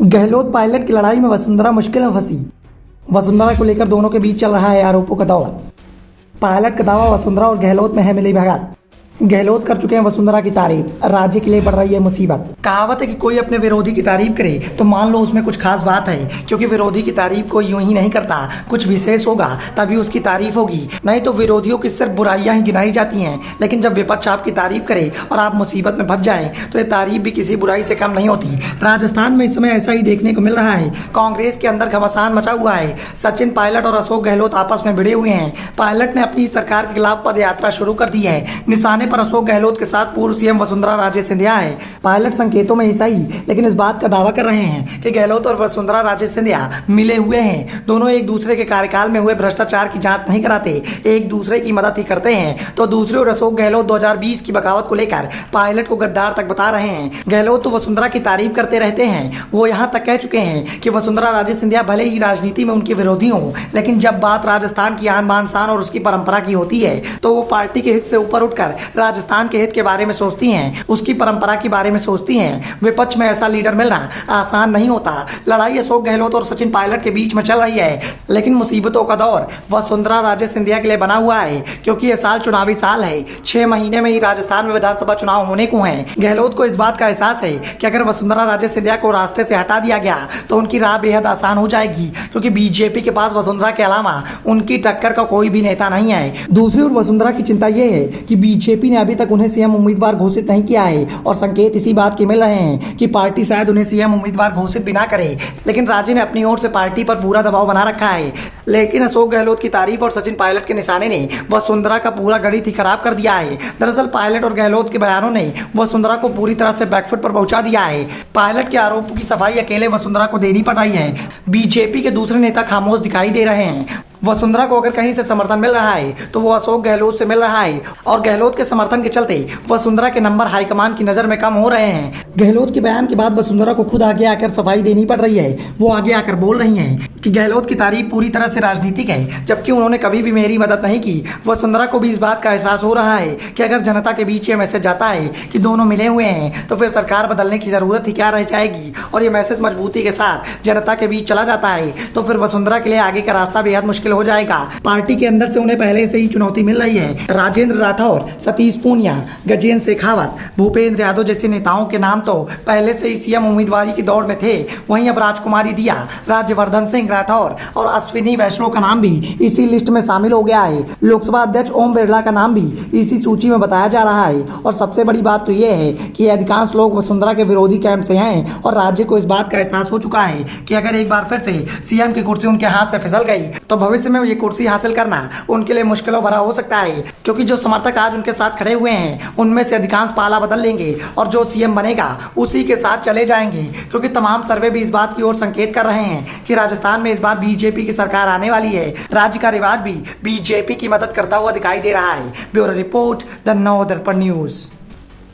Gehlot pilot की लड़ाई में वसुंधरा मुश्किल में फंसी। वसुंधरा को लेकर दोनों के बीच चल रहा है आरोपों का दौर। पायलट का दावा, वसुंधरा और गहलोत में है मिली भगत। गहलोत कर चुके हैं वसुंधरा की तारीफ, राज्य के लिए बढ़ रही है मुसीबत। कहावत है कि कोई अपने विरोधी की तारीफ करे तो मान लो उसमें कुछ खास बात है, क्योंकि विरोधी की तारीफ कोई यूं ही नहीं करता, कुछ विशेष होगा तभी उसकी तारीफ होगी। नहीं तो विरोधियों की सिर्फ बुराइयां ही गिनाई जाती हैं, लेकिन जब विपक्ष आपकी तारीफ करे और आप मुसीबत में फंस जाए तो ये तारीफ भी किसी बुराई से कम नहीं होती। राजस्थान में इस समय ऐसा ही देखने को मिल रहा है। कांग्रेस के अंदर घमासान मचा हुआ है। सचिन पायलट और अशोक गहलोत आपस में भिड़े हुए हैं। पायलट ने अपनी सरकार के खिलाफ पद यात्रा शुरू कर दी है। निशाने पर अशोक गहलोत के साथ पूर्व सीएम वसुंधरा राजे सिंधिया है। पायलट संकेतों में ऐसा ही, लेकिन इस बात का दावा कर रहे हैं कि गहलोत और वसुंधरा राजे सिंधिया मिले हुए हैं। दोनों एक दूसरे के कार्यकाल में हुए भ्रष्टाचार की जांच नहीं कराते, एक दूसरे की मदद ही करते हैं। तो दूसरे ओर अशोक गहलोत 2020 की बगावत को लेकर पायलट को गद्दार तक बता रहे हैं। गहलोत तो वसुंधरा की तारीफ करते रहते हैं। वो यहाँ तक कह चुके हैं कि वसुंधरा राजे सिंधिया भले ही राजनीति में उनके विरोधी हों, लेकिन जब बात राजस्थान की आन बान शान और उसकी परंपरा की होती है तो वो पार्टी के हित से ऊपर उठकर राजस्थान के हित के बारे में सोचती हैं, उसकी परंपरा के बारे में सोचती हैं। विपक्ष में ऐसा लीडर मिलना आसान नहीं होता। लड़ाई अशोक गहलोत और सचिन पायलट के बीच में चल रही है, लेकिन मुसीबतों का दौर वसुंधरा राजे सिंधिया के लिए बना हुआ है, क्योंकि यह साल चुनावी साल है। 6 महीने में ही राजस्थान में विधानसभा चुनाव होने को हैं। गहलोत को इस बात का एहसास है कि अगर वसुंधरा राजे सिंधिया को रास्ते से हटा दिया गया तो उनकी राह बेहद आसान हो जाएगी, क्योंकि बीजेपी के पास वसुंधरा के अलावा उनकी टक्कर का कोई भी नेता नहीं है। दूसरी ओर वसुंधरा की चिंता यह है कि बीजेपी ने अभी तक उन्हें सीएम उम्मीदवार घोषित नहीं किया है, और संकेत इसी बात के मिल रहे हैं कि पार्टी शायद उन्हें सीएम उम्मीदवार घोषित भी ना करे। लेकिन राज्य ने अपनी ओर से पार्टी पर पूरा दबाव बना रखा है। लेकिन अशोक गहलोत की तारीफ और सचिन पायलट के निशाने ने वसुंधरा का पूरा गणित ही खराब कर दिया है। दरअसल पायलट और गहलोत के बयानों ने वसुंधरा को पूरी तरह से बैकफुट पर पहुंचा दिया है। पायलट के आरोपों की सफाई अकेले वसुंधरा को देनी पड़ रही है। बीजेपी के दूसरे नेता खामोश दिखाई दे रहे हैं। वसुंधरा को अगर कहीं से समर्थन मिल रहा है तो वो अशोक गहलोत से मिल रहा है, और गहलोत के समर्थन के चलते वसुंधरा के नंबर हाईकमान की नजर में कम हो रहे हैं। गहलोत के बयान के बाद वसुंधरा को खुद आगे आकर सफाई देनी पड़ रही है। वो आगे आकर बोल रही हैं कि गहलोत की तारीफ पूरी तरह से राजनीतिक है, जबकि उन्होंने कभी भी मेरी मदद नहीं की। वसुंधरा को भी इस बात का एहसास हो रहा है कि अगर जनता के बीच ये मैसेज जाता है कि दोनों मिले हुए हैं तो फिर सरकार बदलने की जरूरत ही क्या रह जाएगी, और ये मैसेज मजबूती के साथ जनता के बीच चला जाता है तो फिर वसुंधरा के लिए आगे का रास्ता बेहद मुश्किल हो जाएगा। पार्टी के अंदर से उन्हें पहले से ही चुनौती मिल रही है। राजेंद्र राठौर, सतीश पूनिया, गजेंद्र शेखावत, भूपेंद्र यादव जैसे नेताओं के नाम तो पहले से ही सीएम उम्मीदवारी की दौड़ में थे। वहीं अब राजकुमारी दिया, राज्यवर्धन सिंह राठौर और अश्विनी वैष्णव का नाम भी इसी लिस्ट में शामिल हो गया है। लोकसभा अध्यक्ष ओम बिरला का नाम भी इसी सूची में बताया जा रहा है। और सबसे बड़ी बात तो यह है कि अधिकांश लोग वसुंधरा के विरोधी कैंप से हैं, और राज्य को इस बात का एहसास हो चुका है कि अगर एक बार फिर से सीएम की कुर्सी उनके हाथ से फिसल गई तो भविष्य में ये कुर्सी हासिल करना उनके लिए मुश्किलों भरा हो सकता है, क्योंकि जो समर्थक आज उनके साथ खड़े हुए हैं उनमें से अधिकांश पाला बदल लेंगे और जो सीएम बनेगा उसी के साथ चले जाएंगे। क्योंकि तमाम सर्वे भी इस बात की ओर संकेत कर रहे हैं कि राजस्थान में इस बार बीजेपी की सरकार आने वाली है। राज्य का रिवाज भी बीजेपी की मदद करता हुआ दिखाई दे रहा है। Bureau report, the Navdarpan news.